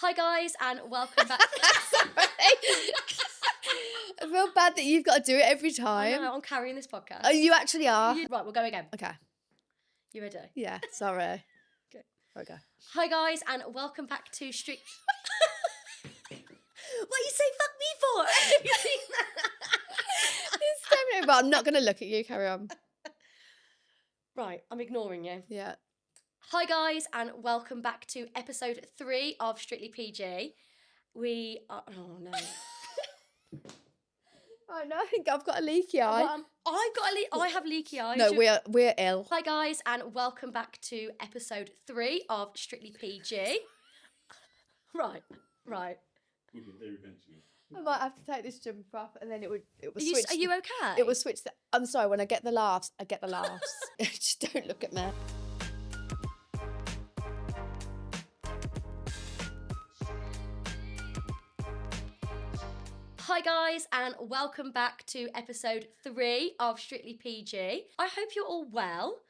Hi guys, and welcome back. Sorry. I feel bad that you've got to do it every time. I'm carrying this podcast. Oh, you actually are? Right, we'll go again. Okay. You ready? Yeah, sorry. Okay. Hi guys, and welcome back to Strict... What you say fuck me for? It's definitely, but I'm not going to look at you. Carry on. Right, I'm ignoring you. Yeah. Hi guys, and welcome back to episode 3 of Strictly PG. We are... Oh no. Oh no, I think I've got a leaky eye. Well, I have leaky eyes. No, we're ill. Hi guys, and welcome back to episode 3 of Strictly PG. Right. I might have to take this jumper off, and then it would switch. Are you okay? It will switch. I'm sorry. When I get the laughs, I get the laughs. Just don't look at me. Hi guys, and welcome back to episode 3 of Strictly PG. I hope you're all well.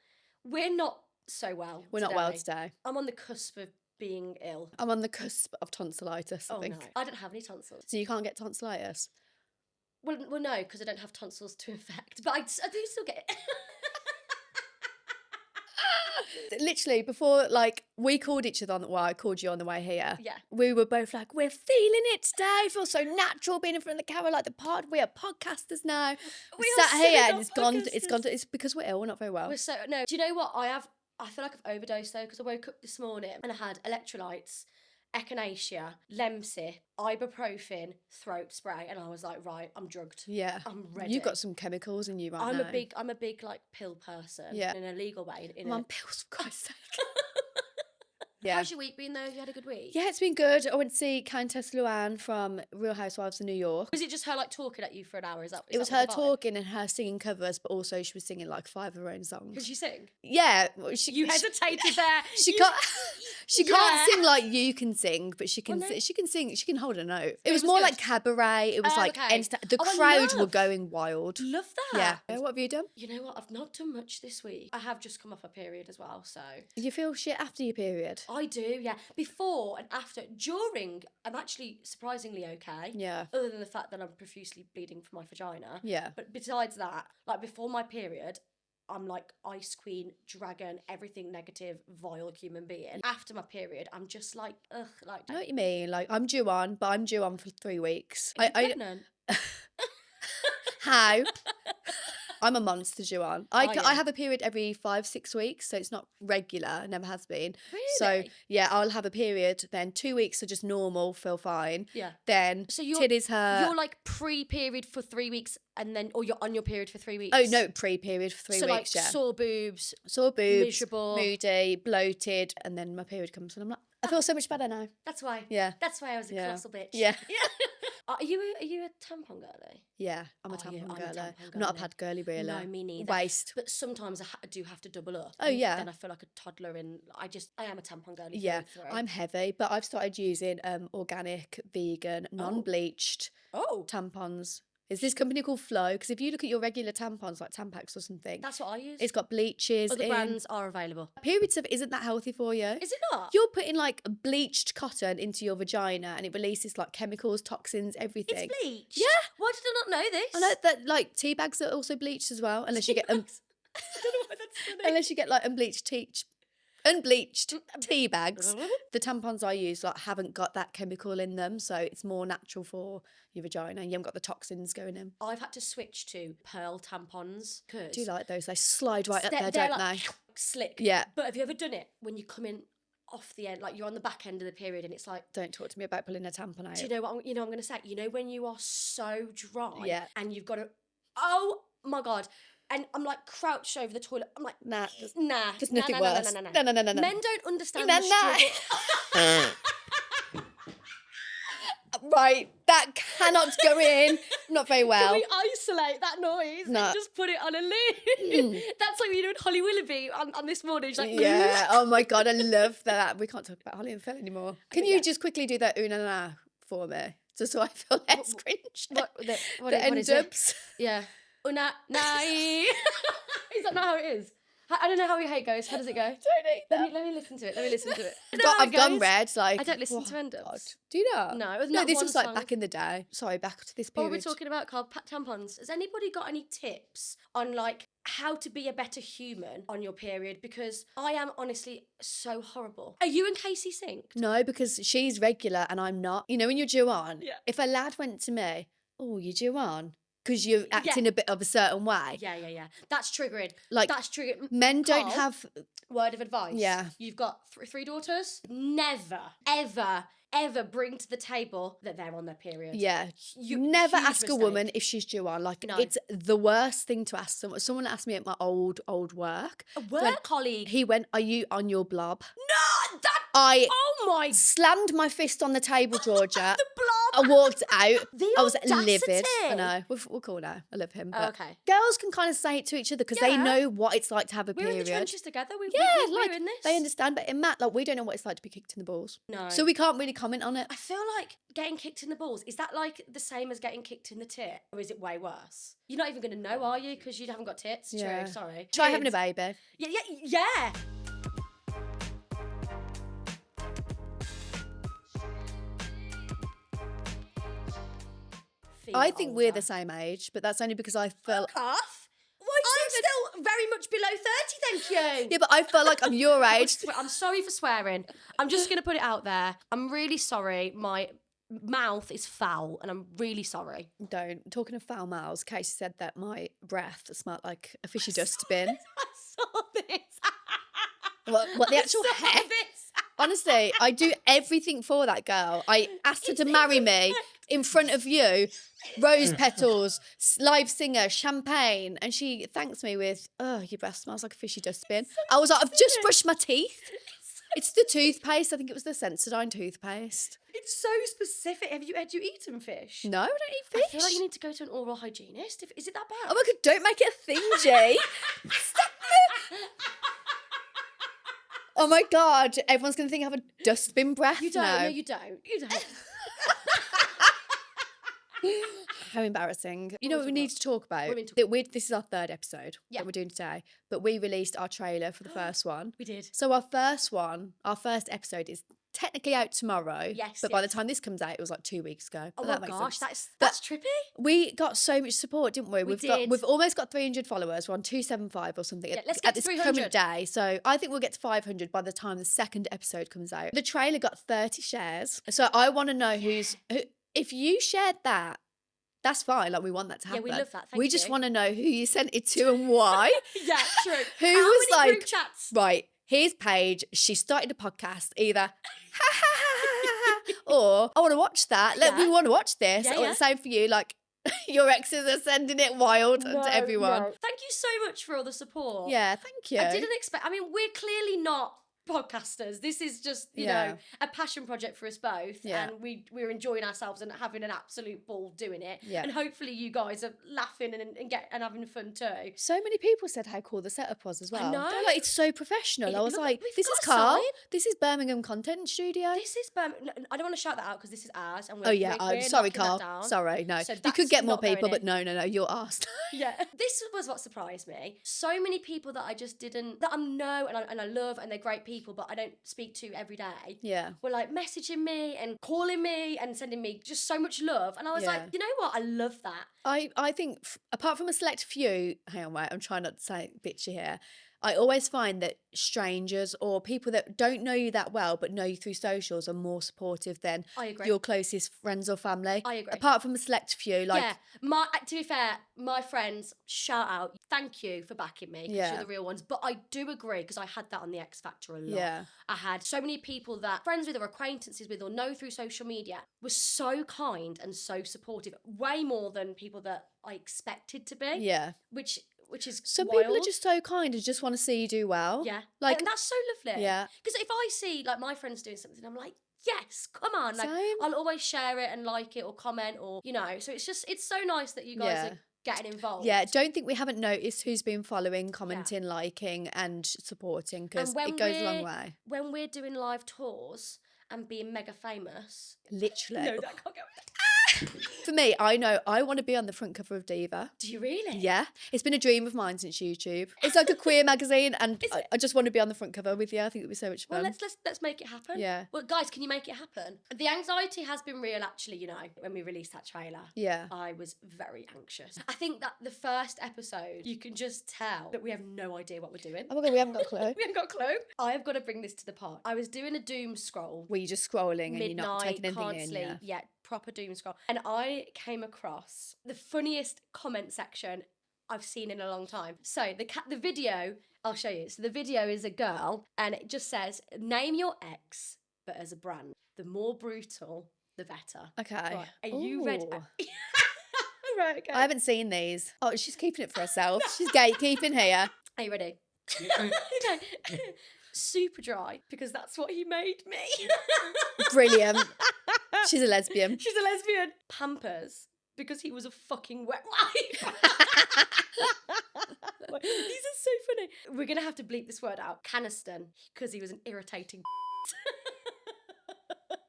We're not so well. We're not well today. I'm on the cusp of being ill. I'm on the cusp of tonsillitis, I think. No. I don't have any tonsils. So you can't get tonsillitis? Well no, because I don't have tonsils to infect, but I do still get it. Literally, before, we called each other I called you on the way here. Yeah. We were both like, we're feeling it today. It feels so natural being in front of the camera, like the pod. We are podcasters now. We sat here and it's gone. It's because we're ill. We're not very well. Do you know what? I feel like I've overdosed though, because I woke up this morning and I had electrolytes, echinacea, Lemsip, ibuprofen, throat spray, and I was like, right, I'm drugged. Yeah. I'm ready. You've got some chemicals in you right now. I'm a big pill person. Yeah. In a legal way. I'm on pills, for Christ's sake. Yeah. How's your week been though? Have you had a good week? Yeah, it's been good. I went to see Countess Luann from Real Housewives of New York. Was it just her talking at you for an hour? It was her talking and her singing covers, but also she was singing 5 of her own songs. Could she sing? Yeah. You hesitated there. She can't sing like you can sing, but she can she can sing, she can hold a note. It was more good. Like cabaret. It was the crowd were going wild. Love that. Yeah. What have you done? You know what? I've not done much this week. I have just come off a period as well, so. You feel shit after your period? I do, yeah. Before and after. During, I'm actually surprisingly okay. Yeah. Other than the fact that I'm profusely bleeding from my vagina. Yeah. But besides that, before my period, I'm ice queen, dragon, everything negative, vile human being. After my period, I'm just ugh. I know what you mean. I'm due on, but I'm due on for 3 weeks. Are you pregnant? How? I'm a monster, Joanne. I have a period every 5-6 weeks, so it's not regular. It never has been. Really? So yeah, I'll have a period. Then 2 weeks are just normal, feel fine. Yeah. Then titties hurt. You're pre-period for 3 weeks, and then you're on your period for 3 weeks. Oh no, pre-period for 3 weeks. Yeah. Sore boobs, miserable, moody, bloated, and then my period comes, and I'm like, I feel so much better now. That's why. Yeah. That's why I was a colossal bitch. Yeah. Are you a tampon girly? Yeah, I'm a tampon girly. I'm not a pad girly, really. No, me neither. Waist. But sometimes I do have to double up. Oh, yeah. Then I feel like a toddler, and I am a tampon girly. Yeah, I'm heavy, but I've started using organic, vegan, non-bleached tampons. Is this company called Flow? Because if you look at your regular tampons, like Tampax or something, that's what I use. It's got bleaches. Other brands are available. Period stuff isn't that healthy for you. Is it not? You're putting bleached cotton into your vagina, and it releases chemicals, toxins, everything. It's bleached. Yeah. Why did I not know this? I know that tea bags are also bleached as well, unless you get I don't know why that's funny. unless you get unbleached tea bags. The tampons I use haven't got that chemical in them, so it's more natural for your vagina. You haven't got the toxins going in. I've had to switch to pearl tampons. Do you like those? They slide right up there, don't they? Slick. Yeah. But have you ever done it when you come in off the end, you're on the back end of the period, and it's don't talk to me about pulling a tampon out. Do you know what I'm going to say? You know when you are so dry, yeah, and you've got to, oh my God. And I'm crouched over the toilet. I'm like, nah. There's nothing worse. No. No. Men don't understand the struggle. Right, that cannot go in. Not very well. Can we isolate that noise and just put it on a loop? That's like we do in Holly Willoughby on This Morning. She's yeah, oh my God, I love that. We can't talk about Holly and Phil anymore. Can you just quickly do that una na for me? Just so I feel less cringe. What end dubs? Yeah. Una nai. Is that not how it is? I don't know how your hate goes. How does it go? Don't eat that. Let me listen to it. Let me listen to it. I've gone red. Like, I don't listen oh, to end-ups. God. Do you not? No, this was like back in the day. Sorry, back to this period. What are we talking about, Carl? Tampons. Has anybody got any tips on like how to be a better human on your period? Because I am honestly so horrible. Are you and Casey synced? No, because she's regular and I'm not. You know, when you're due on, Yeah. if a lad went to me, oh, you're due on? Because you're acting a bit of a certain way. Yeah. That's triggering. Like, that's triggering. Men Carl, don't have... Word of advice. Yeah. You've got three daughters. Never, ever bring to the table that they're on their period. Yeah. You never ask mistake. a woman if she's due on. Like, it's the worst thing to ask someone. Someone asked me at my old work. A work colleague. He went, are you on your blob? No, that... Oh my... Slammed my fist on the table, Georgia. The blob. I walked out. The I was audacity. livid. I know. We'll call now. I love him. But okay. Girls can kind of say it to each other because they know what it's like to have a period. We're in the trenches together. We're in this. They understand. But in Matt, like, we don't know what it's like to be kicked in the balls. No. So we can't really comment on it. I feel like getting kicked in the balls, is that like the same as getting kicked in the tit? Or is it way worse? You're not even going to know, are you? Because you haven't got tits. Yeah. True, sorry. Try having a baby. Yeah. I think we're the same age, but that's only because I felt... Off? I'm still very much below 30, thank you. Yeah, but I felt like I'm your age. I'm sorry for swearing. I'm just going to put it out there. I'm really sorry. My mouth is foul and I'm really sorry. Don't. Talking of foul mouths, Casey said that my breath smelled like a fishy dustbin. I saw this. What the actual heck? Honestly, I do everything for that girl. I asked her to marry me in front of you, rose petals, live singer, champagne, and she thanks me with, oh, your breath smells like a fishy dustbin. I was like, I've just brushed my teeth. It's the toothpaste. I think it was the Sensodyne toothpaste. It's so specific. Had you eaten fish? No, I don't eat fish. I feel like you need to go to an oral hygienist. Is it that bad? Oh my God, don't make it a thing, Jay. Stop it. Oh my God, everyone's going to think I have a dustbin breath. You don't. No, No, you don't. You don't. How embarrassing. You know what we need to talk about? This is our third episode that we're doing today, but we released our trailer for the first one. We did. So our first episode is technically out tomorrow. Yes. But by the time this comes out, it was like 2 weeks ago. Oh my gosh, that's trippy. We got so much support, didn't we? Did. We've almost got 300 followers. We're on 275 or something let's get at this to 300. current day. So I think we'll get to 500 by the time the second episode comes out. The trailer got 30 shares. So I want to know who, if you shared that, that's fine. Like, we want that to happen. Yeah, we love that. Thank we you. just want to know who you sent it to and why. Yeah, true. Who How was many like, group chats? Right, here's Paige. She started a podcast. Either or I want to watch that. We want to watch this. Yeah, Or the same for you. Like, your exes are sending it wild to everyone. No. Thank you so much for all the support. Yeah, thank you. I didn't expect. I mean, we're clearly not podcasters. This is just, you know, a passion project for us both. Yeah. And we're enjoying ourselves and having an absolute ball doing it. Yeah. And hopefully you guys are laughing and having fun too. So many people said how cool the setup was as well. I know. They're like, it's so professional. I was like, this is got a Carl. sign. This is Birmingham Content Studio. This is I don't want to shout that out because this is ours. And I'm sorry, Carl. Carl. Sorry, no. So you could get more not going people, but in. no, you're asked. Yeah. This was what surprised me. So many people that I just didn't, that I know and I love and they're great people, but I don't speak to every day. Yeah. Were like messaging me and calling me and sending me just so much love. And I was like, you know what? I love that. I think, apart from a select few, hang on, wait, I'm trying not to say bitchy here. I always find that strangers or people that don't know you that well but know you through socials are more supportive than your closest friends or family. I agree. Apart from a select few, like... Yeah, to be fair, my friends, shout out, thank you for backing me, because you're the real ones. But I do agree, because I had that on the X Factor a lot. Yeah. I had so many people that friends with or acquaintances with or know through social media were so kind and so supportive, way more than people that I expected to be. Yeah. Which is some wild. people are just so kind and just want to see you do well. Yeah. Like, and that's so lovely. Yeah. Because if I see like my friends doing something, I'm like, yes, come on. Like, Same. I'll always share it and like it or comment or, you know. So it's so nice that you guys are getting involved. Yeah, don't think we haven't noticed who's been following, commenting, liking and supporting, because it goes a long way. When we're doing live tours and being mega famous. Literally. No, that can't go. For me, I know I want to be on the front cover of Diva. Do you really? Yeah. It's been a dream of mine since YouTube. It's like a queer magazine, and I just want to be on the front cover with you. I think it would be so much fun. Well, let's make it happen. Yeah. Well, guys, can you make it happen? The anxiety has been real, actually, you know, when we released that trailer. Yeah. I was very anxious. I think that the first episode, you can just tell that we have no idea what we're doing. Oh my God, we haven't got a clue. We haven't got a clue. I have got to bring this to the pod. I was doing a doom scroll. Were you just scrolling and you're Midnight, not taking anything can't in? sleep. Yeah. Proper doom scroll. And I came across the funniest comment section I've seen in a long time. So the video, I'll show you. So the video is a girl, and it just says, name your ex, but as a brand. The more brutal, the better. Okay. Right. Are you ready? Ooh. Right, okay. I haven't seen these. Oh, she's keeping it for herself. She's gatekeeping here. Are you ready? Okay. Super dry, because that's what he made me. Brilliant. She's a lesbian. She's a lesbian. Pampers, because he was a fucking wet wipe. These are so funny. We're going to have to bleep this word out. Caniston, because he was an irritating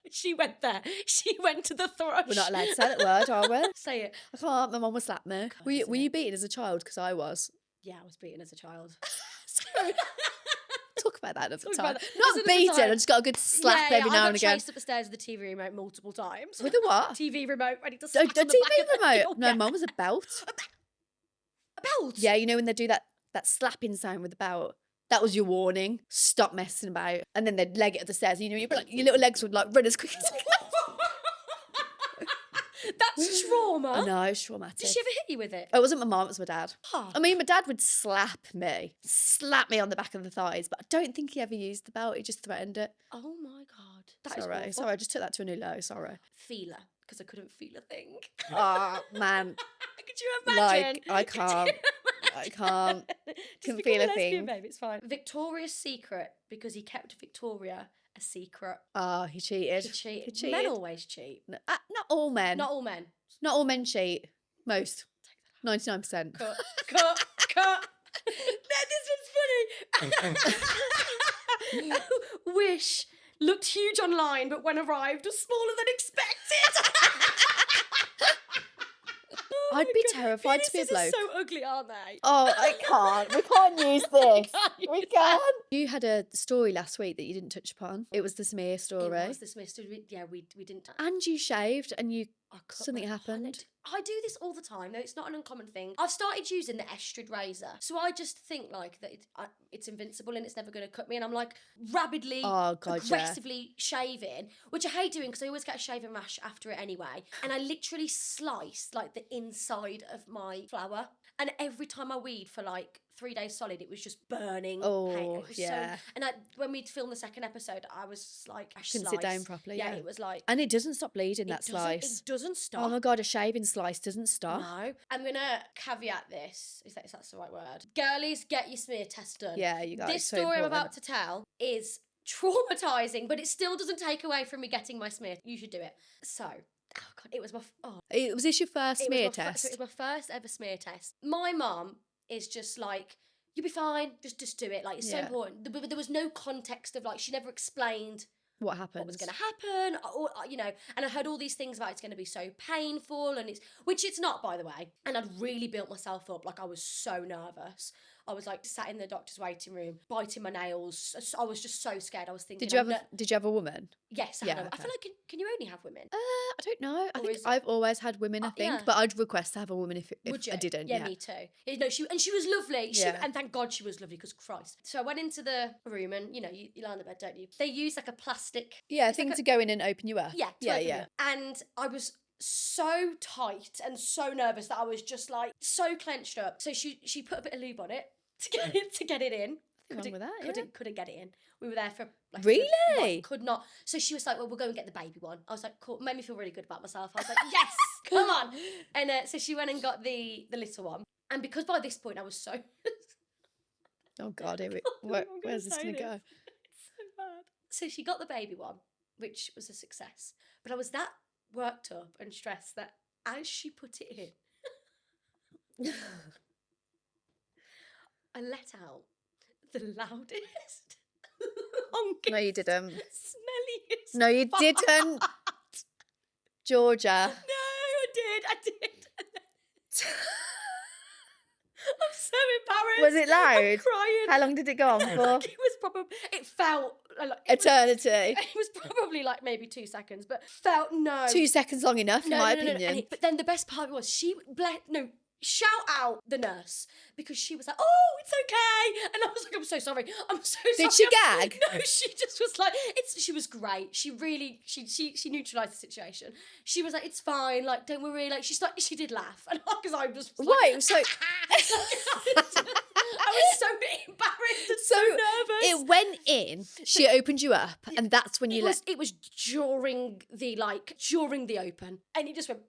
She went there. She went to the thrush. We're not allowed to say that word, are we? Say it. I can't. My mum will slap me. Were you beaten as a child? Because I was. Yeah, I was beaten as a child. Talk about that another Talk time. about that. Not Another beaten. time. I just got a good slap every now and I again. got chased up the stairs with the TV remote multiple times. With a what? TV remote, ready to A slap on the back TV of the remote? door. No, Yeah. mum was a belt. A belt? Yeah, you know when they do that slapping sound with the belt? That was your warning. Stop messing about. And then they'd leg it up the stairs. You know, your little legs would like run as quick as they can. That's trauma. I know, it's traumatic. Did she ever hit you with it? It wasn't my mum, it was my dad. Huh. I mean, my dad would slap me on the back of the thighs, but I don't think he ever used the belt. He just threatened it. Oh my God. That is Sorry, awful. sorry, I just took that to a new low. Sorry. Feeler, because I couldn't feel a thing. Oh, man. Could you imagine? Like, I can't. I can't. Couldn't feel a thing. Babe, it's fine. Victoria's Secret, because he kept Victoria a secret. Oh, he cheated. He cheated. He cheated. Men always cheat. No, not all men. Not all men. Not all men cheat. Most. 99%. Cut. No, this one's funny. Wish looked huge online, but when arrived was smaller than expected. Oh I'd my be God. terrified to be a Penises bloke. are so ugly, aren't they? Oh, I can't. We can't use this. We use can't. You had a story last week that you didn't touch upon. It was the smear story. It was this mystery. Yeah, we didn't. And you shaved and you I cut something my happened. bonnet. I do this all the time. No, it's not an uncommon thing. I've started using the Estrid razor, so I just think like that it's invincible and it's never going to cut me. And I'm like rapidly, Oh, God, yeah. aggressively shaving, which I hate doing because I always get a shaving rash after it anyway. And I literally sliced like the inside of my flower, and every time I weed for like 3 days solid, it was just burning. Oh, pain. It was yeah. and when we'd filmed the second episode, I was like, Couldn't sit down properly, yeah. It was like. And it doesn't stop bleeding, that It slice. doesn't stop. Oh my God, a shaving slice doesn't stop. No. I'm going to caveat this. Is that the right word? Girlies, get your smear test done. Yeah, you guys. This so story I'm important. about to tell is traumatising, but it still doesn't take away from me getting my smear. You should do it. So, oh God, it was my... Was this your first It was smear my test? So it was my first ever smear test. My mum is just like, you'll be fine, just do it. Like, it's so Yeah. important. There was no context of like, she never explained What happened? what was going to happen, or, you know, and I heard all these things about it's going to be so painful, and which it's not, by the way. And I'd really built myself up. Like, I was so nervous. I was like sat in the doctor's waiting room, biting my nails. I was just so scared. I was thinking, Did you have a woman? Yes, I Yeah, had. I okay. feel like can you only have women? I don't know. I Or think is- I've always had women, I think. yeah. But I'd request to have a woman if Would you? I didn't. Yeah, me too. You know, she was lovely. Yeah. And thank God she was lovely, because Christ. So I went into the room, and you know, you lie on the bed, don't you? They use like a plastic. Yeah, it's thing like to go in and open you up. Yeah, Yeah. And I was so tight and so nervous that I was just like so clenched up. So she put a bit of lube on it to get it in. Nothing wrong with that, yeah. Couldn't get it in. We were there for like Really? could not. So she was like, "Well, we'll go and get the baby one." I was like, "Cool." Made me feel really good about myself. I was like, "Yes, come on!" And so she went and got the little one. And because by this point I was so Oh God, I'm gonna where's this say going to this. go? It's so bad. So she got the baby one, which was a success. But I was that worked up and stressed that as she put it in, I let out the loudest, longest, No, you didn't. smelliest. No, you fart. didn't. Georgia. No. I did. I'm so embarrassed. Was it loud? I'm crying. How long did it go on for? Like, it was probably, it felt like Eternity. It was probably like maybe 2 seconds, but felt 2 seconds long enough, in my opinion. And but then the best part was shout out the nurse, because she was like, "Oh, it's okay," and I was like, "I'm so sorry. I'm so sorry." Did she gag? No, she just was like, She was great. She really, she neutralised the situation. She was like, "It's fine. Like, don't worry." Like, she did laugh, and because I was like, Right, so I was so embarrassed and so nervous. it went in. She opened you up, and that's when you It was during the open, and it just went.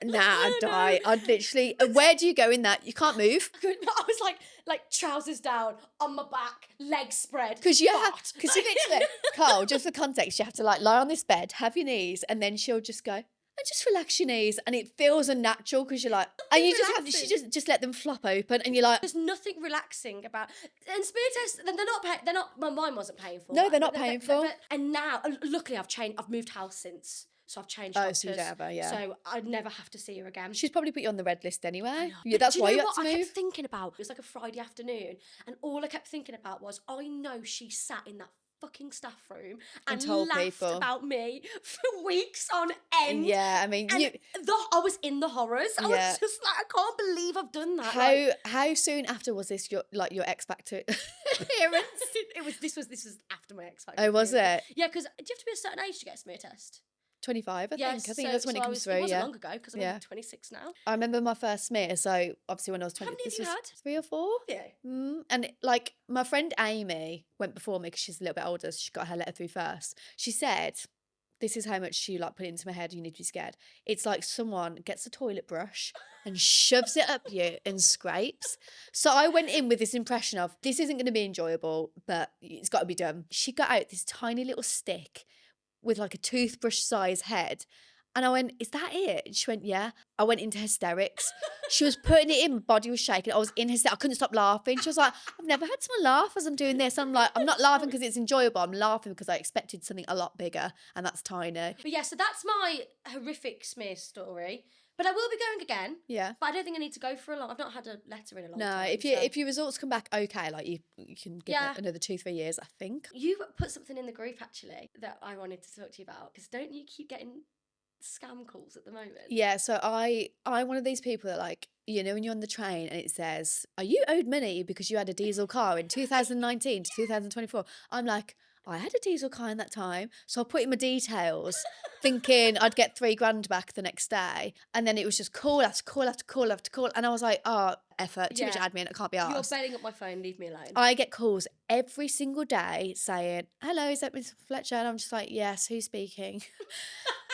Nah, I'd die. I'd literally. Where do you go in that? You can't move. I was like trousers down, on my back, legs spread. Because you literally, Carl, just for context, you have to like lie on this bed, have your knees, and then she'll just go, and just relax your knees, and it feels unnatural because you're like, and you just have to, she just let them flop open, and you're like, there's nothing relaxing about. And smear tests, they're not. My mine wasn't painful. No, they're not painful. And now, luckily, I've moved house since. So I've changed doctors. So you don't have her, yeah. So I'd never have to see her again. She's probably put you on the red list anyway. Yeah, But that's do why you you know had to what I move. kept thinking about? It was like a Friday afternoon, and all I kept thinking about was, I know she sat in that fucking staff room and told laughed people about me for weeks on end. Yeah, I mean, And I was in the horrors. I Yeah. was just like, I can't believe I've done that. how soon after was this your X Factor appearance? This was after my X Factor. Oh, was it? Yeah, because do you have to be a certain age to get a smear test? 25, I Yes, think that's when it comes through. It wasn't Yeah, long ago because I'm only 26 now. I remember my first smear. So obviously when I was 20, How many have this you was had? 3 or 4. Yeah. And like my friend Amy went before me because she's a little bit older. So she got her letter through first. She said, "This is how much she like put it into my head. You need to be scared. It's like someone gets a toilet brush and shoves it up you and scrapes." So I went in with this impression of this isn't going to be enjoyable, but it's got to be done. She got out this tiny little stick with like a toothbrush size head. And I went, "Is that it?" And she went, "Yeah." I went into hysterics. She was putting it in, my body was shaking. I was in hysterics. I couldn't stop laughing. She was like, "I've never had someone laugh as I'm doing this." I'm like, I'm not laughing because it's enjoyable. I'm laughing because I expected something a lot bigger, and that's tiny. But yeah, so that's my horrific smear story. But I will be going again. Yeah. But I don't think I need to go for a long. I've not had a letter in a long No, time. if your results come back okay, like you can give Yeah. it another 2-3 years, I think. You put something in the group actually that I wanted to talk to you about, because don't you keep getting scam calls at the moment? Yeah, so I'm one of these people that, like, you know, when you're on the train and it says, "Are you owed money because you had a diesel car in 2019 to 2024?" I'm like, I had a diesel car in that time. So I put in my details thinking I'd get $3,000 back the next day. And then it was just call after call after call after call. And I was like, oh, effort, too much Yeah. admin, I can't be You're arsed. belling up my phone, leave me alone. I get calls every single day saying, "Hello, is that Miss Fletcher?" And I'm just like, "Yes, who's speaking?"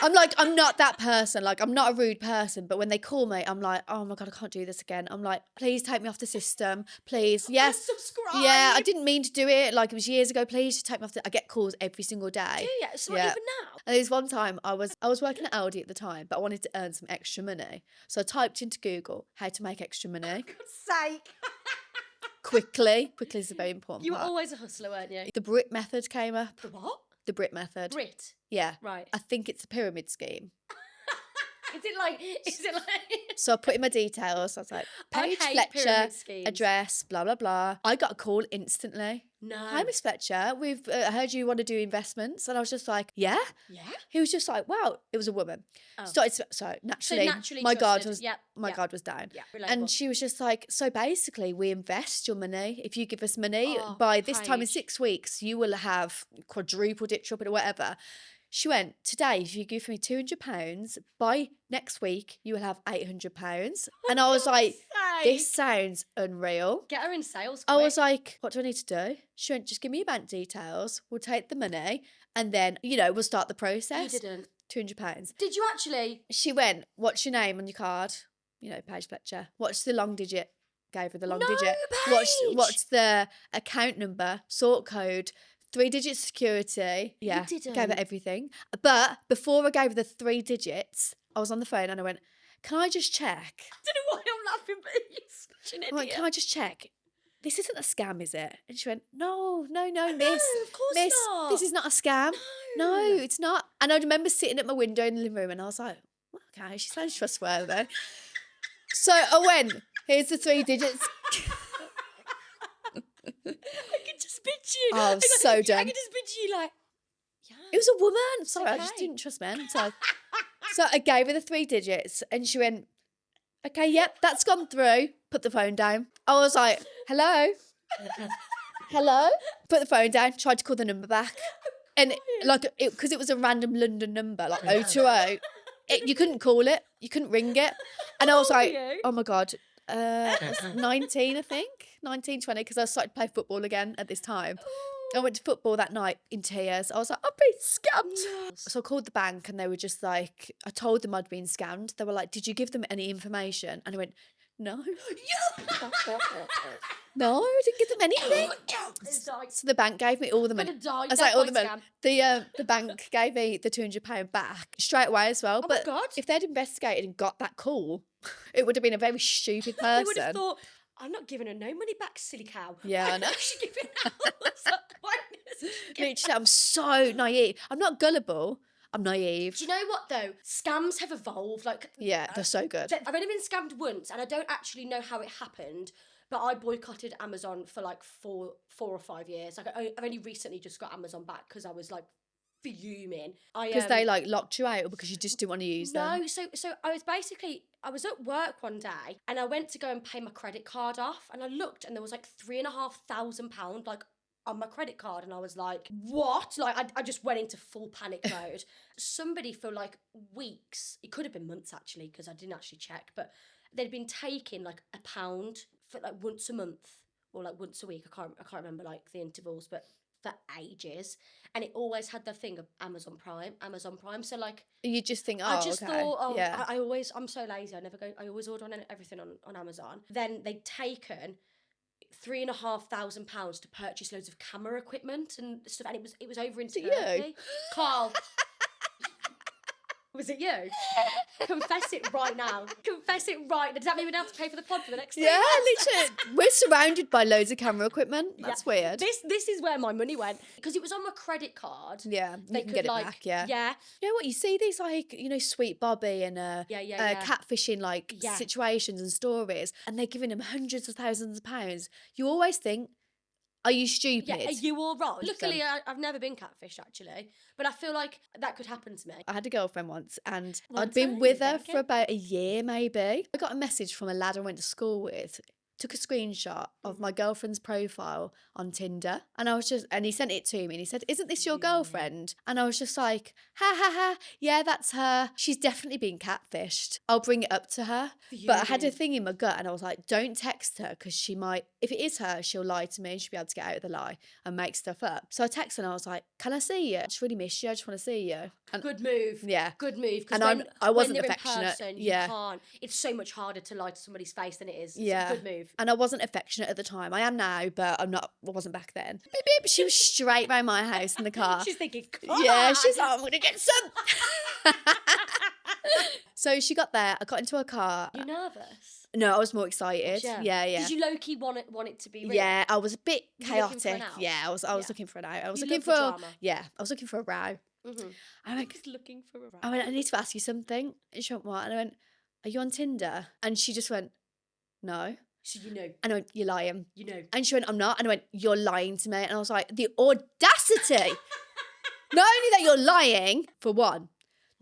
I'm like, I'm not that person. Like, I'm not a rude person. But when they call me, I'm like, "Oh my God, I can't do this again." I'm like, "Please take me off the system. Please." Yes. Subscribe. Yeah, I didn't mean to do it. Like, it was years ago. Please just take me off I get calls every single day. Do you? So Yeah. not even now? And there's one time I was working at Aldi at the time, but I wanted to earn some extra money. So I typed into Google how to make extra money. For God's sake. Quickly is a very important You were part. always a hustler, weren't you? The Brit method came up. The what? The Brit method. Brit. Yeah. Right. I think it's a pyramid scheme. Is it like So I put in my details. I was like, I Paige hate Fletcher, pyramid schemes. address, blah, blah, blah. I got a call instantly. No. "Hi, Miss Fletcher. We've heard you want to do investments." And I was just like, "Yeah." Yeah? He was just like, "Wow." It was a woman. Oh. So So naturally, naturally my guard trusted. was Yep, my yep. guard was down. Yeah, relatable. And she was just like, "So basically, we invest your money. If you give us money Oh, by this time in Paige. 6 weeks, you will have quadrupled it, tripled it, whatever." She went, "Today, if you give me £200, by next week, you will have £800. And I was like, this sounds unreal. Get her in sales. I Quick. was like, "What do I need to do?" She went, "Just give me your bank details. We'll take the money. And then, you know, we'll start the You process." didn't. £200. Did you actually? She went, "What's your name on your card?" You know, Paige Fletcher. "What's the long digit?" Gave her the long No, digit. Paige! What's the account number, sort code, 3-digit security? Yeah, didn't. gave her everything. But before I gave her the 3 digits, I was on the phone and I went, "Can I just check?" I don't know why I'm laughing, but you're such an I went, idiot. "Can I just check this isn't a scam, is it? And she went, no, miss. No, of course Miss, not. this is not a scam. No, it's not. And I remember sitting at my window in the living room and I was like, okay, she sounds trustworthy. So I went, here's the 3 digits. I could just picture you. Oh, so done. I could just picture you like, yeah. It was a woman. Sorry, I just okay. didn't trust men. So I gave her the 3 digits and she went, okay, yep, that's gone through. Put the phone down. I was like, hello? Hello? Put the phone down, tried to call the number back. And because it was a random London number, like 020, you couldn't call it. You couldn't ring it. And I was like, oh my God. I was 19, I think. 19, 20, because I started to play football again at this time. I went to football that night in tears. I was like, I've been scammed. No. So I called the bank and they were just like, I told them I'd been scammed. They were like, did you give them any information? And I went, no. No, I didn't give them anything. So the bank gave me all the money. I was like, all the money. The bank gave me the £200 back straight away as well. Oh but my God. if they'd investigated and got that call, it would have been a very stupid person. They would have thought, I'm not giving her no money back, silly cow. Yeah, I know. She giving out. Literally, I'm so naive. I'm not gullible. I'm naive. Do you know what though? Scams have evolved. Like, yeah, they're so good. I've only been scammed once, and I don't actually know how it happened. But I boycotted Amazon for like 4 or 5 years. Like, I've only recently just got Amazon back because I was like fuming. Because they like locked you out, or because you just didn't want to use them? No, so I was at work one day and I went to go and pay my credit card off, and I looked and there was like £3,500 like on my credit card, and I was like, what? Like I just went into full panic mode. Somebody for like weeks, it could have been months actually because I didn't actually check, but they'd been taking like £1 for like once a month or like once a week. I can't remember like the intervals, but for ages. And it always had the thing of Amazon Prime. So like you just think, I just thought, oh, yeah. I'm so lazy. I always order on everything on Amazon. Then they'd taken £3,500 to purchase loads of camera equipment and stuff, and it was over in Turkey. You? Carl. Was it you? Confess it right now. Confess it right now. Does that mean we don't have to pay for the pod for the next 3 Yeah, months? literally. We're surrounded by loads of camera equipment. That's weird. This is where my money went. Because it was on my credit card. Yeah, They you can could get it like, back, yeah. Yeah. You know what, you see these like, Sweet Bobby and catfishing like situations and stories, and they're giving them hundreds of thousands of pounds. You always think, are you stupid? Yeah, are you all right? Luckily, I've never been catfished actually, but I feel like that could happen to me. I had a girlfriend once and I'd been with her for about a year maybe. I got a message from a lad I went to school with, took a screenshot of my girlfriend's profile on Tinder, and he sent it to me and he said, isn't this your girlfriend? And I was just like, ha ha ha, yeah, that's her. She's definitely been catfished. I'll bring it up to her. But I had a thing in my gut and I was like, don't text her because she might, if it is her, she'll lie to me and she'll be able to get out of the lie and make stuff up. So I texted her and I was like, can I see you? I just really miss you. I just want to see you. And good move. Yeah. Good move. And I wasn't affectionate. Person, you can't. It's so much harder to lie to somebody's face than it is. It's a good move. And I wasn't affectionate at the time. I am now, but I wasn't back then. Beep, beep. She was straight round my house in the car. She's thinking, she's like, I'm going to get some. So she got there. I got into her car. You nervous? No, I was more excited. Yeah. Did you low-key want it to be real? Yeah, I was a bit chaotic. I was looking for an out. I was looking for a row. Mm-hmm. I went, just looking for a row. I went, I need to ask you something. And she went, what? And I went, are you on Tinder? And she just went, no. So you know. And I went, you're lying. You know. And she went, I'm not. And I went, you're lying to me. And I was like, the audacity. Not only that you're lying, for one.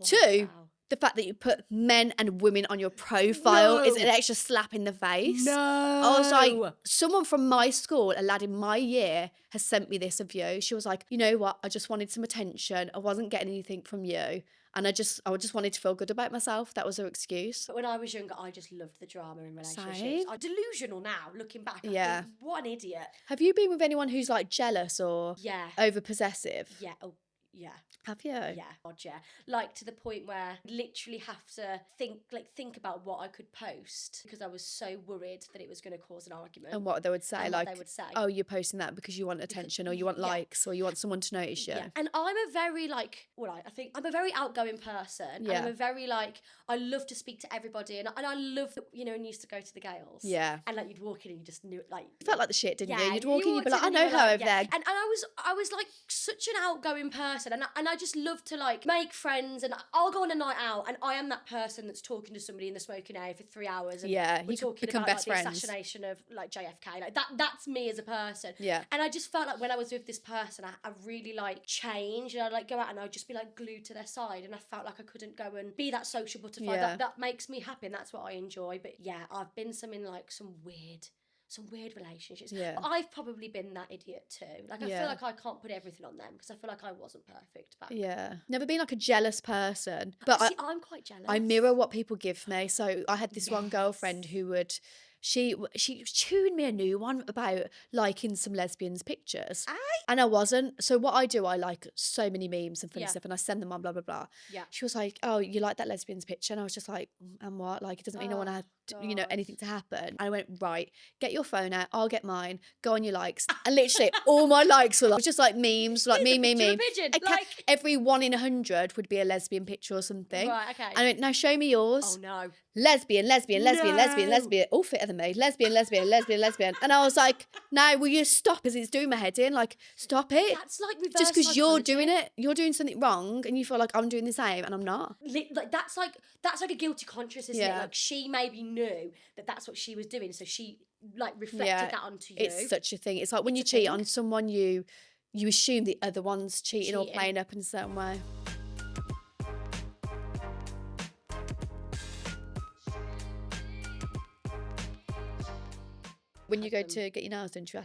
Oh, two, wow. The fact that you put men and women on your profile is an extra slap in the face. No. I was like, someone from my school, a lad in my year, has sent me this of you. She was like, you know what? I just wanted some attention. I wasn't getting anything from you. And I just wanted to feel good about myself. That was her excuse. But when I was younger, I just loved the drama in relationships. Same. I'm delusional now, looking back. I think, what an idiot. Have you been with anyone who's like jealous or over possessive? Yeah. Oh, Yeah. Have you? Yeah, God, yeah. Like to the point where I literally have to think about what I could post because I was so worried that it was going to cause an argument. And what they would say, And like, what they would say. oh, you're posting that because you want attention, or you want likes, or you want someone to notice you. Yeah. And I'm a very like, well, I think I'm a very outgoing person. Yeah. And I'm a very like, I love to speak to everybody, and I love, you know, when you used to go to the Gales. Yeah. And like you'd walk in and you just knew like. You felt like the shit, didn't you? You'd you walk in, you'd be like, walked I in know and you her were over like, there. And I was like such an outgoing person, and I just love to like make friends, and I'll go on a night out, and I am that person that's talking to somebody in the smoking area for 3 hours, and Yeah, we're you could talking become about best like, the friends. assassination of like JFK, like that's me as a person. Yeah. And I just felt like when I was with this person, I really like changed, and I'd like go out and I'd just be like glued to their side, and I felt like I couldn't go and be that social butterfly. Yeah. That makes me happy, and that's what I enjoy. But yeah, I've been in like some weird relationships. Yeah. But I've probably been that idiot too. Like I Yeah. feel like I can't put everything on them because I feel like I wasn't perfect back. Yeah. Never been like a jealous person. But See, I'm quite jealous. I mirror what people give me. So I had this one girlfriend who would, she was chewing me a new one about liking some lesbians' pictures. And I wasn't. So what I do, I like so many memes and funny stuff, and I send them on, blah, blah, blah. Yeah. She was like, oh, you like that lesbian's picture? And I was just like, and what? Like, it doesn't mean I want to have, you know, anything to happen. And I went, right, get your phone out. I'll get mine. Go on your likes. And literally all my likes were like, just like memes, like me. Pigeon, Every 1 in 100 would be a lesbian picture or something. Right, okay. And I went, now show me yours. Oh no. Lesbian. All fitter than me. Lesbian. And I was like, no, will you stop? Because it's doing my head in. Like, stop it. That's like reverse Just because you're psychology. doing it, you're doing something wrong, and you feel like I'm doing the same, and I'm not. Like that's like a guilty conscience, isn't it? Like she maybe knew that that's what she was doing, so she like reflected that onto you. It's such a thing. It's like when you cheat on someone, you assume the other one's cheating or playing up in a certain way. When you go to get your nails done, do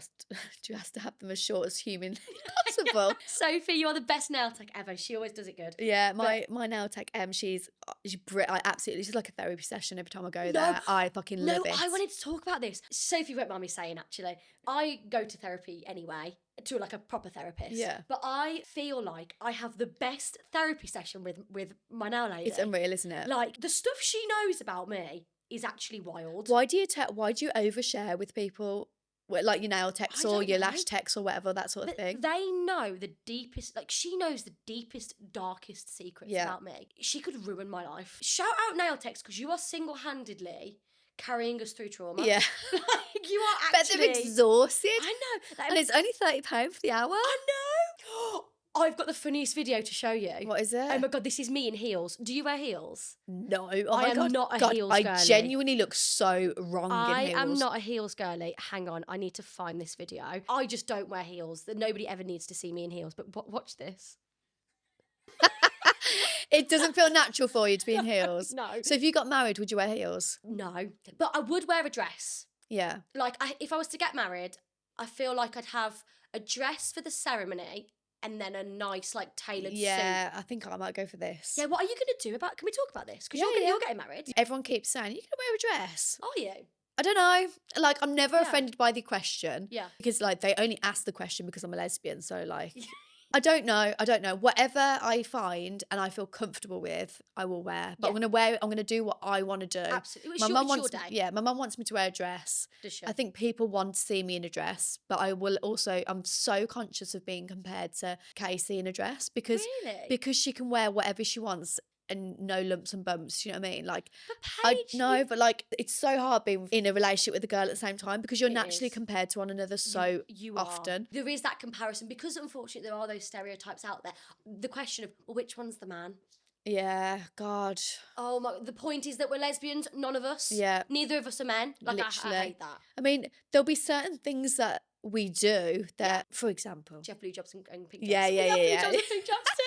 you have to have them as short as humanly possible? Sophie, you're the best nail tech ever. She always does it good. Yeah, my nail tech, she's like a therapy session every time I go there. I fucking love it. I wanted to talk about this. Sophie won't mind me saying, actually, I go to therapy anyway, to like a proper therapist. Yeah. But I feel like I have the best therapy session with my nail lady. It's unreal, isn't it? Like the stuff she knows about me is actually wild. Why do you overshare with people, like your nail techs or your lash techs or whatever, that sort of thing? They know the deepest, like she knows the deepest, darkest secrets about me. She could ruin my life. Shout out nail techs because you are single-handedly carrying us through trauma. Yeah. Like you are But they're exhausted. I know. And it's only £30 for the hour. I know. I've got the funniest video to show you. What is it? Oh my God, this is me in heels. Do you wear heels? No. I am not a heels girly. I genuinely look so wrong in heels. I am not a heels girly. Hang on, I need to find this video. I just don't wear heels. Nobody ever needs to see me in heels, but watch this. It doesn't feel natural for you to be in heels. No. So if you got married, would you wear heels? No. But I would wear a dress. Yeah. Like, if I was to get married, I feel like I'd have a dress for the ceremony and then a nice, like, tailored suit. Yeah, I think I might go for this. Yeah, what are you going to do about... Can we talk about this? Because you're getting married. Everyone keeps saying, you're going to wear a dress. Are you? I don't know. Like, I'm never offended by the question. Yeah. Because, like, they only ask the question because I'm a lesbian. So, like... I don't know. Whatever I find and I feel comfortable with, I will wear. But I'm going to wear it. I'm going to do what I want to do. Absolutely. My mum wants me to wear a dress. Does she? I think people want to see me in a dress, but I will also, I'm so conscious of being compared to Casey in a dress because she can wear whatever she wants and no lumps and bumps, you know what I mean? Like, but Paige, but like, it's so hard being in a relationship with a girl at the same time because you're naturally compared to one another so often. There is that comparison because unfortunately there are those stereotypes out there. The question of, well, which one's the man? Yeah, God. Oh my, the point is that we're lesbians, none of us. Yeah. Neither of us are men. Like, literally. I hate that. I mean, there'll be certain things that we do that, for example. Do you have blue jobs and pink jobs? Yeah. Blue jobs and pink jobs too.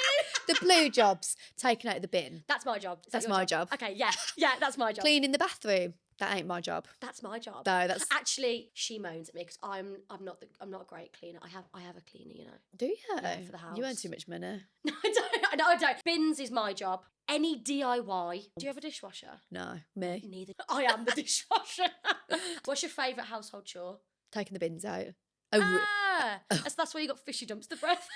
The blue jobs, taken out of the bin. That's my job. That's my job. Okay, yeah, that's my job. Cleaning the bathroom. That ain't my job. That's my job. No, that's actually she moans at me because I'm not a great cleaner. I have a cleaner, you know. Do you? Yeah, for the house. You earn too much money. No, I don't. Bins is my job. Any DIY. Do you have a dishwasher? No, me. Neither. I am the dishwasher. What's your favourite household chore? Taking the bins out. That's why you got fishy dumpster breath.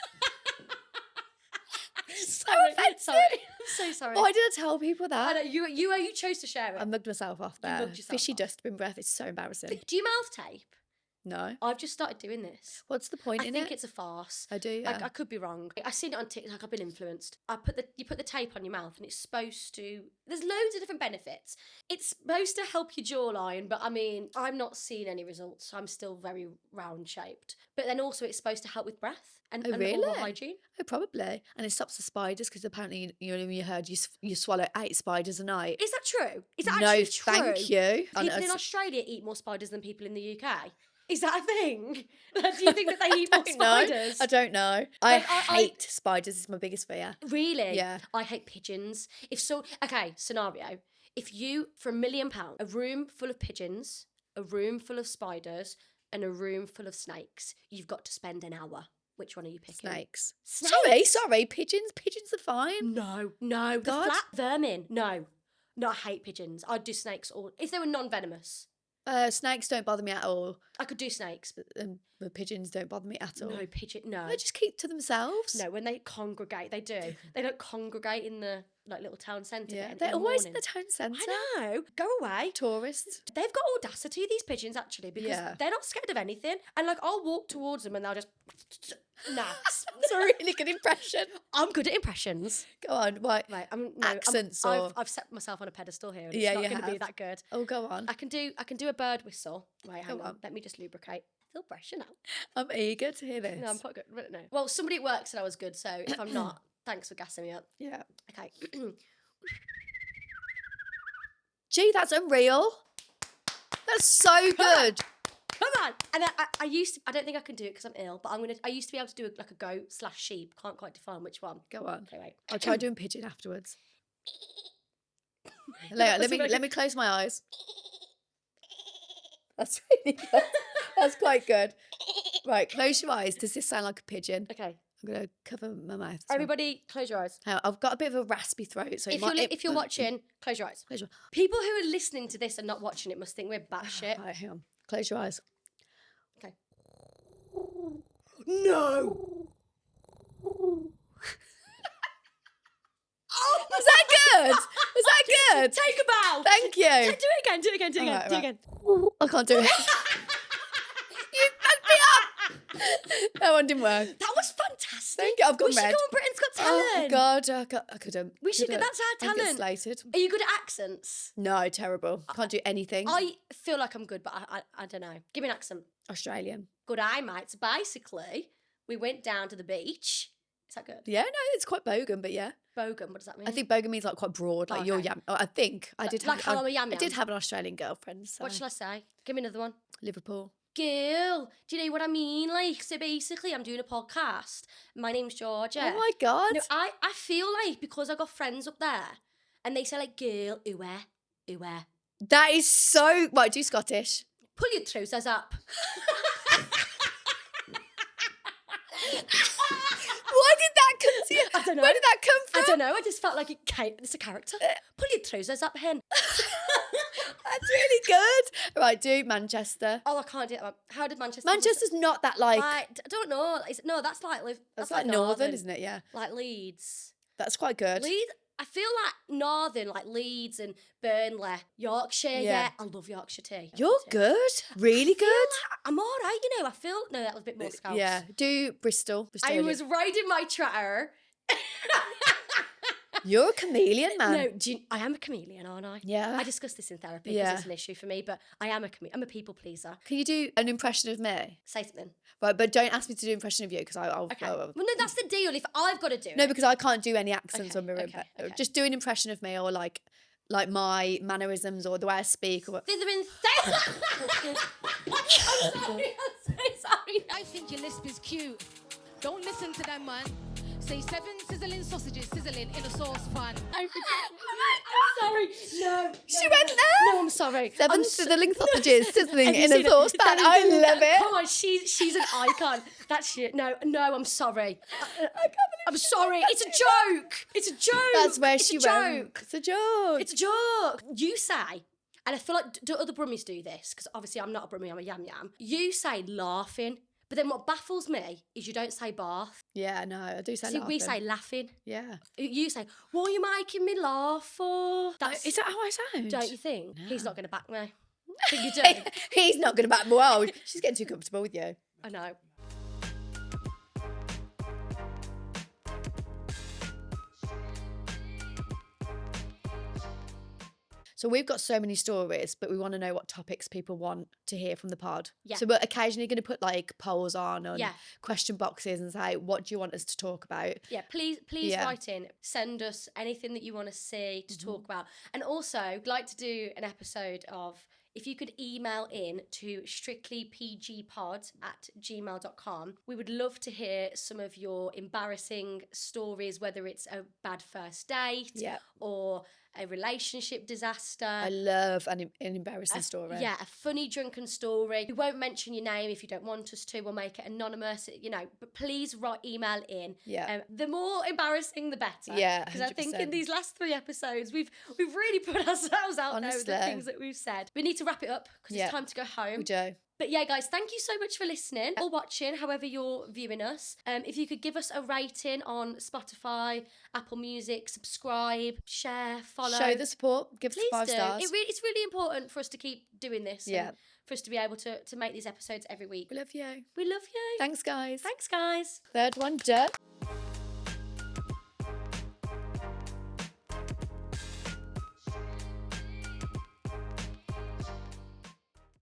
so sorry. offensive. Sorry. I'm so sorry. Why did I tell people I that? know, you chose to share it. I mugged myself off there. mugged yourself Fishy off. dustbin breath. It's so embarrassing. Do you mouth tape? No. I've just started doing this. What's the point I in think it? it's a farce. I do, yeah. I could be wrong. I've seen it on TikTok. I've been influenced. You put the tape on your mouth, and it's supposed to. There's loads of different benefits. It's supposed to help your jawline, but I mean, I'm not seeing any results. I'm still very round shaped. But then also, it's supposed to help with breath and really? oral hygiene. Oh, probably. And it stops the spiders because apparently, you heard you swallow 8 spiders a night. Is that true? Is that No, actually true? thank you. People in Australia eat more spiders than people in the UK. Is that a thing? Do you think that they eat more spiders? I don't know. I hate spiders. It's my biggest fear. Really? Yeah. I hate pigeons. Okay, scenario. If you, for £1 million, a room full of pigeons, a room full of spiders, and a room full of snakes, you've got to spend an hour. Which one are you picking? Snakes. Snakes? Sorry. Pigeons are fine. No. The God. flat vermin. No, I hate pigeons. I'd do snakes if they were non-venomous. Snakes don't bother me at all. I could do snakes. The pigeons don't bother me at all. No. They just keep to themselves. No, when they congregate, they do. They don't congregate in the little town centre. Yeah, in they're the always morning. in the town centre. I know. Go away. Tourists. They've got audacity, these pigeons, actually, because they're not scared of anything. And I'll walk towards them and they'll just That's a really good impression. I'm good at impressions. Go on, what? Right, Accents I've set myself on a pedestal here. And it's not going to be that good. Oh, go on. I can do a bird whistle. Wait, hang on. Let me just lubricate. Feel pressure now. I'm eager to hear this. No, I'm quite good. No. Well, somebody at work said I was good, so if I'm not, thanks for gassing me up. Yeah. Okay. Gee, that's unreal. That's so good. Come on. And I don't think I can do it because I'm ill, but I used to be able to do a goat/sheep. Can't quite define which one. Go on. Okay, wait. I'll try doing pigeon afterwards. Let me close my eyes. That's really good. That's quite good. Right, close your eyes. Does this sound like a pigeon? Okay. I'm going to cover my mouth. Everybody, close your eyes. I've got a bit of a raspy throat. So if you're watching, close your eyes. Close your People who are listening to this and not watching it must think we're batshit. Right, hang on. Close your eyes. Okay. No! Was that good? Was that good? Take a bow. Thank you. Do it again. Right. I can't do it. You fucked me up. That one didn't work. That was fantastic. Thank you. I've gone we should red. go on Britain's Got Talent. Oh God, I couldn't. We should go. That's our I'd get talent. slated. Are you good at accents? No, terrible. Can't do anything. I feel like I'm good, but I don't know. Give me an accent. Australian. Good eye, mate. So basically, we went down to the beach. Is that good? Yeah, no, it's quite bogan, but yeah. Bogan, what does that mean? I think bogan means like quite broad, like you're Okay. yam. I think I did like have. how I'm a yam I yam. did have an Australian girlfriend. So. What shall I say? Give me another one. Liverpool. Girl, do you know what I mean? Like, so basically, I'm doing a podcast. My name's Georgia. Oh my God. No, I feel like because I got friends up there, and they say like, girl, ooh, That is so. Right, do Scottish. pull your trousers up. Why did that come to you? I don't know. Where did that come from? I don't know. I just felt like it's a character. Pull your trousers up, hen. That's really good. Right, do Manchester. Oh, I can't do that. How did Manchester? Manchester's not that like. I don't know. No, that's like That's like northern, isn't it? Yeah. Like Leeds. That's quite good. Leeds. I feel like northern, like Leeds and Burnley, Yorkshire. Yeah, I love Yorkshire tea. You're good. Really good. I'm all right, you know. No, that was a bit more Scouse. Yeah. Do Bristol. I was riding my tratter. You're a chameleon, man. No, I am a chameleon, aren't I? Yeah. I discussed this in therapy because it's an issue for me, but I am I'm a people pleaser. Can you do an impression of me? Say something. Right, but don't ask me to do an impression of you because I'll. Okay. Well, no, that's the deal. If I've got to do it. No, because I can't do any accents Okay, on my own. okay. Just do an impression of me or like my mannerisms or the way I speak. Or I'm sorry. I think your lisp is cute. Don't listen to them, man. Say 7 sizzling sausages sizzling in a saucepan. I'm sorry. No. She went there. No, I'm sorry. 7 sizzling sausages sizzling Have you in a seen it? saucepan. I love it. Come on, she's an icon. That's shit. No, I'm sorry. I'm sorry. It's a joke. It's a joke. That's where it's she a went. joke. It's a joke. It's a joke. You say, and I feel like do other brummies do this because obviously I'm not a brummie. I'm a yam yam. You say laughing, But then what baffles me is you don't say bath. Yeah, no, I do say See, we laughing. say laughing. Yeah. You say, what are you making me laugh for? Is that how I sound? Don't you think? No. He's not going to back me. I think you do. He's not going to back me. Well, she's getting too comfortable with you. I know. So we've got so many stories, but we want to know what topics people want to hear from the pod. Yeah. So we're occasionally going to put like polls on and Yeah. question boxes and say, what do you want us to talk about? Yeah, please Yeah. write in. Send us anything that you want to see, to talk about. And also, I'd like to do an episode of, if you could email in to strictlypgpod@gmail.com. We would love to hear some of your embarrassing stories, whether it's a bad first date Yeah. or a relationship disaster. I love an embarrassing story. Yeah, a funny drunken story. We won't mention your name if you don't want us to. We'll make it anonymous, but please email in. Yeah. The more embarrassing, the better. Yeah, Because I think 100%. in these last 3 episodes, we've really put ourselves out there with the Honestly. things that we've said. We need to wrap it up because Yeah. it's time to go home. We do. But yeah, guys, thank you so much for listening or watching, however you're viewing us. If you could give us a rating on Spotify, Apple Music, subscribe, share, follow. Show the support. Give us Please 5 do. stars. It's really important for us to keep doing this. Yeah. And for us to be able to make these episodes every week. We love you. We love you. Thanks, guys. Thanks, guys. Third one, done.